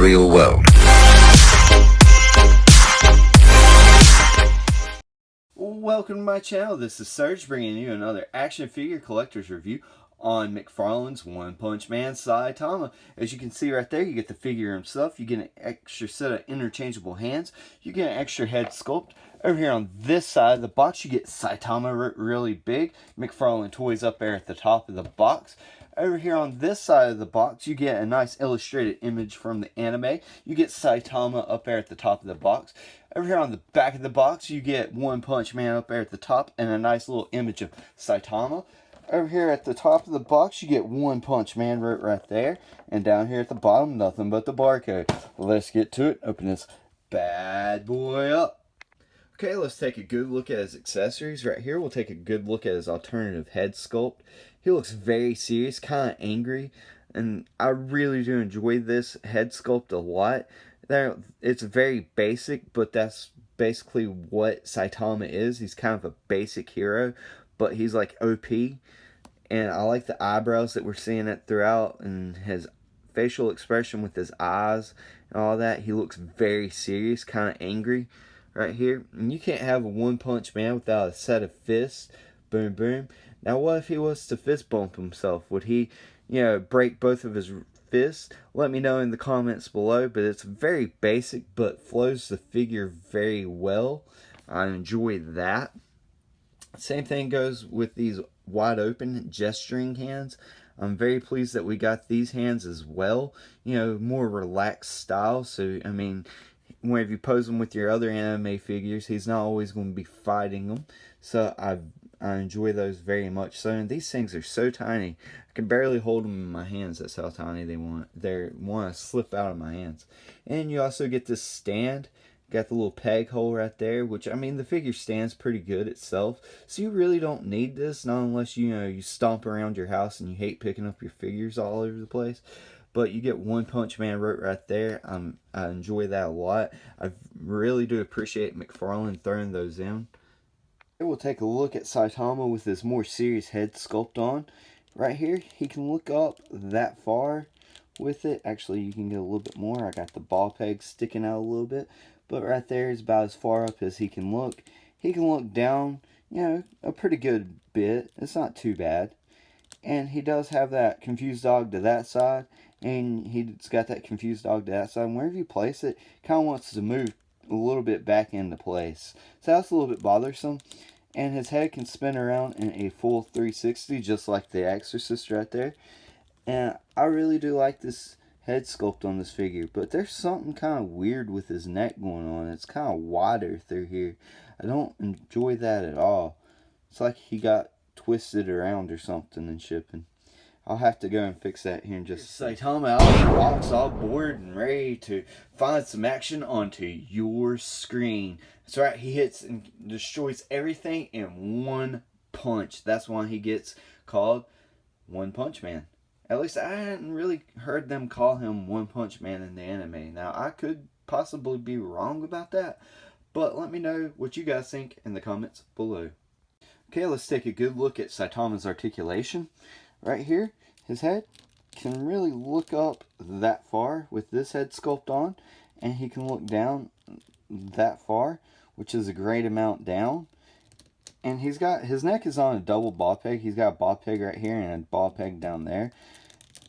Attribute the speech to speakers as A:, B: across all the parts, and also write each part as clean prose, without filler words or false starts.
A: real world.
B: Welcome to my channel. This is Serge bringing you another action figure collector's review on McFarlane's One Punch Man Saitama. As you can see right there, you get the figure himself. You get an extra set of interchangeable hands. You get an extra head sculpt. Over here on this side of the box, you get Saitama really big. McFarlane toys up there at the top of the box. Over here on this side of the box, you get a nice illustrated image from the anime. You get Saitama up there at the top of the box. Over here on the back of the box, you get One Punch Man up there at the top and a nice little image of Saitama. Over here at the top of the box, you get One Punch Man right there. And down here at the bottom, nothing but the barcode. Let's get to it. Open this bad boy up. Okay, let's take a good look at his accessories. Right here, we'll take a good look at his alternative head sculpt. He looks very serious, kind of angry, and I really do enjoy this head sculpt a lot. It's very basic, but that's basically what Saitama is. He's kind of a basic hero, but he's like OP, and I like the eyebrows that we're seeing it throughout, and his facial expression with his eyes and all that. He looks very serious, kind of angry right here. And you can't have a One Punch Man without a set of fists. Boom, boom. Now, what if he was to fist bump himself? Would he, break both of his fists? Let me know in the comments below. But it's very basic, but flows the figure very well. I enjoy that. Same thing goes with these wide open gesturing hands. I'm very pleased that we got these hands as well. More relaxed style. So, I mean, whenever you pose him with your other anime figures, he's not always going to be fighting them. So I enjoy those very much. So, and these things are so tiny, I can barely hold them in my hands. That's how tiny they want to slip out of my hands. And you also get this stand. Got the little peg hole right there, which, I mean, the figure stands pretty good itself. So you really don't need this, not unless you stomp around your house and you hate picking up your figures all over the place. But you get One Punch Man right there. I enjoy that a lot. I really do appreciate McFarlane throwing those in. We'll take a look at Saitama with his more serious head sculpt on. Right here, he can look up that far with it. Actually, you can get a little bit more. I got the ball peg sticking out a little bit. But right there is about as far up as he can look. He can look down, a pretty good bit. It's not too bad. And he does have that confused dog to that side. And he's got that confused dog to that side. And wherever you place it, kind of wants to move a little bit back into place. So that's a little bit bothersome. And his head can spin around in a full 360, just like the Exorcist right there. And I really do like this head sculpt on this figure. But there's something kind of weird with his neck going on. It's kind of wider through here. I don't enjoy that at all. It's like he got twisted around or something in shipping. I'll have to go and fix that here in just a second. Saitama out of the box, all bored and ready to find some action onto your screen. That's right, he hits and destroys everything in one punch. That's why he gets called One Punch Man. At least I hadn't really heard them call him One Punch Man in the anime. Now, I could possibly be wrong about that, but let me know what you guys think in the comments below. Okay, let's take a good look at Saitama's articulation. Right here, his head can really look up that far with this head sculpt on, and he can look down that far, which is a great amount down. And his neck is on a double ball peg. He's got a ball peg right here and a ball peg down there.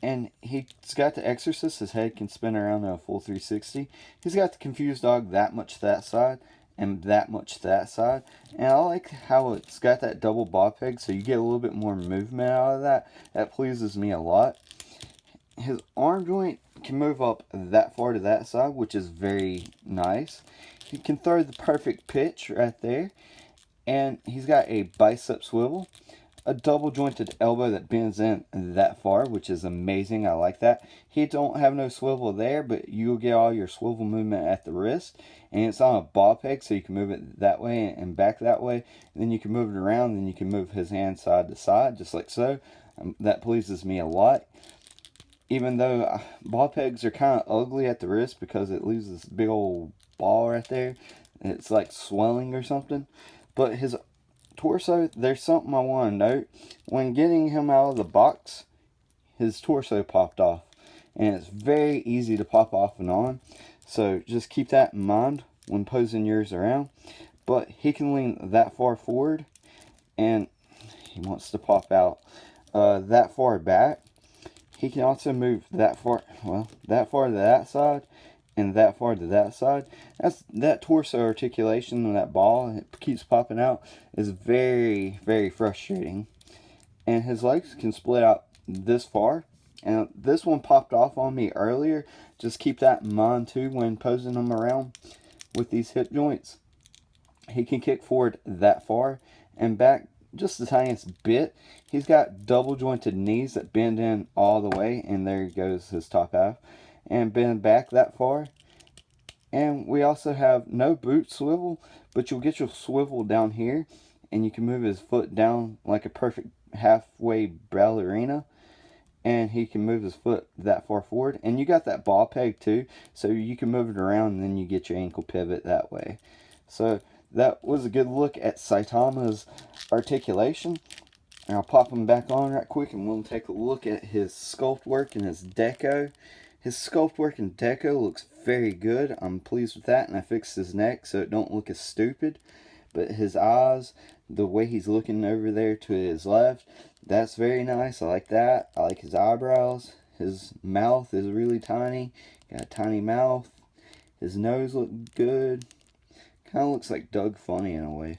B: And he's got the Exorcist. His head can spin around in a full 360. He's got the confused dog that much that side and that much that side. And I like how it's got that double ball peg, so you get a little bit more movement out of that. That pleases me a lot. His arm joint can move up that far to that side, which is very nice. He can throw the perfect pitch right there. And he's got a bicep swivel, a double jointed elbow that bends in that far, which is amazing. I like that. He don't have no swivel there, but you'll get all your swivel movement at the wrist. And it's on a ball peg, so you can move it that way and back that way. And then you can move it around, and you can move his hand side to side, just like so. That pleases me a lot. Even though ball pegs are kind of ugly at the wrist because it leaves this big old ball right there. It's like swelling or something. But his torso, there's something I want to note. When getting him out of the box, his torso popped off. and it's very easy to pop off and on. So just keep that in mind when posing yours around. But he can lean that far forward, and he wants to pop out that far back. He can also move that far, well, that far to that side, and that far to that side. That torso articulation and that ball, it keeps popping out, is very, very frustrating. And his legs can split out this far. And this one popped off on me earlier. Just keep that in mind too when posing him around with these hip joints. He can kick forward that far and back just the tiniest bit. He's got double jointed knees that bend in all the way, and there goes his top half, and bend back that far. And we also have no boot swivel, but you'll get your swivel down here, and you can move his foot down like a perfect halfway ballerina, and he can move his foot that far forward. And you got that ball peg too, so you can move it around, and then you get your ankle pivot that way. So that was a good look at Saitama's articulation. And I'll pop him back on right quick, and we'll take a look at his sculpt work and his deco. His sculpt work and deco looks very good. I'm pleased with that, and I fixed his neck so it don't look as stupid. But his eyes, the way he's looking over there to his left, that's very nice. I like that. I like his eyebrows. His mouth is really tiny. Got a tiny mouth. His nose looks good. Kind of looks like Doug Funny in a way.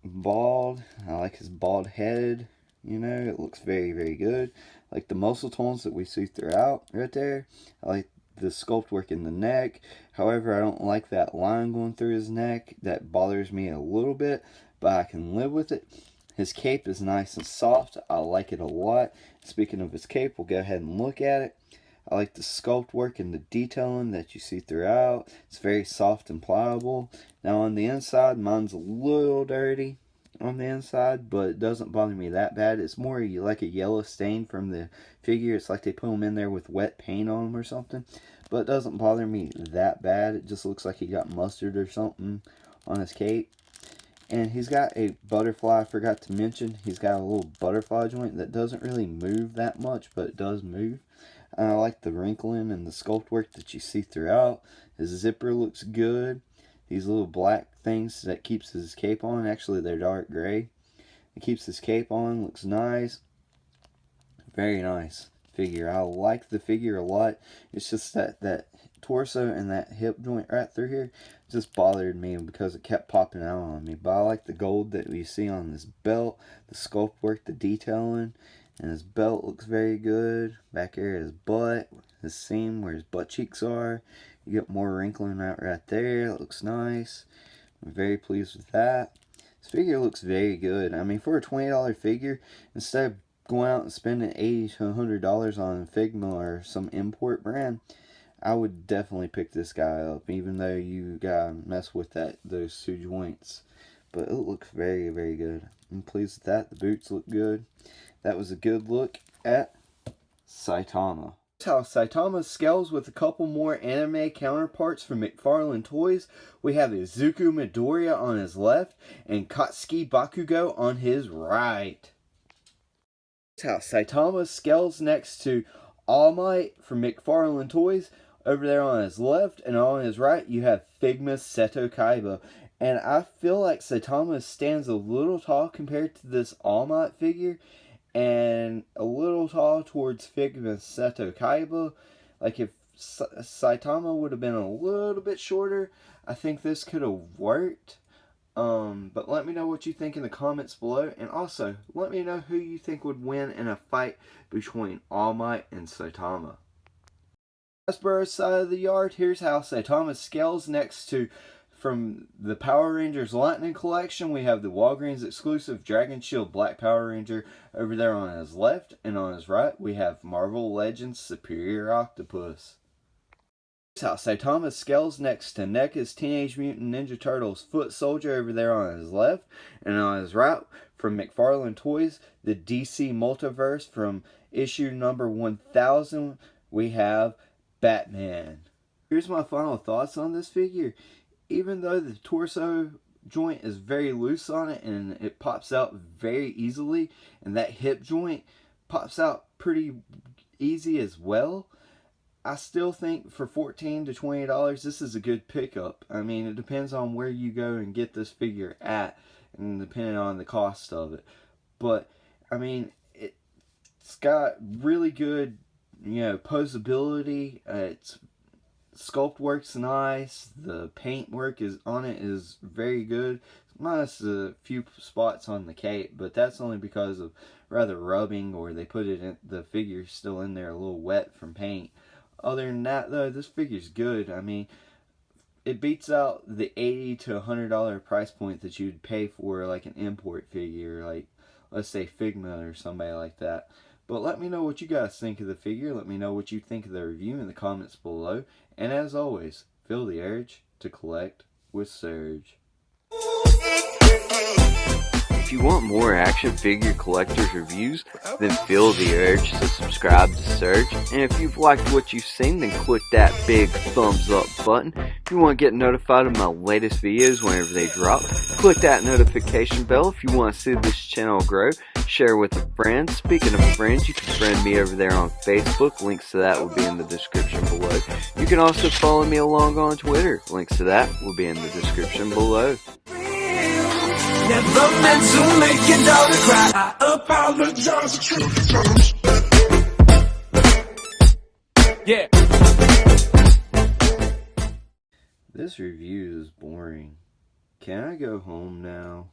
B: Bald. I like his bald head. You know, it looks very, very good. I like the muscle tones that we see throughout right there. I like the sculpt work in the neck. However, I don't like that line going through his neck. That bothers me a little bit, but I can live with it. His cape is nice and soft. I like it a lot. Speaking of his cape, we'll go ahead and look at it. I like the sculpt work and the detailing that you see throughout. It's very soft and pliable. Now on the inside, mine's a little dirty on the inside, but it doesn't bother me that bad. It's more like a yellow stain from the figure. It's like they put them in there with wet paint on them or something. But it doesn't bother me that bad. It just looks like he got mustard or something on his cape. And he's got a butterfly, I forgot to mention. He's got a little butterfly joint that doesn't really move that much, but it does move. And I like the wrinkling and the sculpt work that you see throughout. His zipper looks good. These little black things that keeps his cape on, actually they're dark gray. It keeps his cape on, looks nice. Very nice figure. I like the figure a lot. It's just that torso and that hip joint right through here just bothered me because it kept popping out on me. But I like the gold that we see on this belt, the sculpt work, the detailing, and his belt looks very good. Back here his butt, his seam where his butt cheeks are. You get more wrinkling out right there. It looks nice. I'm very pleased with that. This figure looks very good. I mean, for a $20 figure, instead of going out and spending $80 to $100 on Figma or some import brand, I would definitely pick this guy up, even though you gotta mess with those two joints. But it looks very, very good. I'm pleased with that. The boots look good. That was a good look at Saitama. That's how Saitama scales with a couple more anime counterparts from McFarlane Toys. We have Izuku Midoriya on his left and Katsuki Bakugo on his right. That's how Saitama scales next to All Might from McFarlane Toys. Over there on his left, and on his right you have Figma Seto Kaiba. And I feel like Saitama stands a little tall compared to this All Might figure, and a little tall towards Figma Seto Kaiba. Like if Saitama would have been a little bit shorter, I think this could have worked. But let me know what you think in the comments below, and also let me know who you think would win in a fight between All Might and Saitama. Hasbro's side of the yard, here's how Saitama scales next to, from the Power Rangers Lightning Collection, we have the Walgreens exclusive Dragon Shield Black Power Ranger over there on his left, and on his right we have Marvel Legends Superior Octopus. Here's how Saitama scales next to NECA's Teenage Mutant Ninja Turtles Foot Soldier over there on his left, and on his right, from McFarlane Toys, the DC Multiverse from issue number 1000, we have Batman. Here's my final thoughts on this figure. Even though the torso joint is very loose on it and it pops out very easily, and that hip joint pops out pretty easy as well. I still think for $14 to $20, this is a good pickup. I mean, it depends on where you go and get this figure at, and depending on the cost of it. But I mean, it's got really good, posability. It's sculpt work's nice. The paint work on it is very good, minus a few spots on the cape, but that's only because of rather rubbing, or they put it in the figure still in there a little wet from paint. Other than that, though, this figure's good. I mean, it beats out the $80 to $100 price point that you'd pay for like an import figure, like let's say Figma or somebody like that. But let me know what you guys think of the figure. Let me know what you think of the review in the comments below. And as always, feel the urge to collect with Surge. If you want more action figure collectors reviews, then feel the urge to subscribe to Surge. And if you've liked what you've seen, then click that big thumbs up button. If you want to get notified of my latest videos whenever they drop, click that notification bell. If you want to see this channel grow, share with a friend. Speaking of friends, you can friend me over there on Facebook. Links to that will be in the description below. You can also follow me along on Twitter. Links to that will be in the description below.
A: Never meant to make your daughter cry. I apologize a trillion times. Yeah.
B: This review is boring. Can I go home now?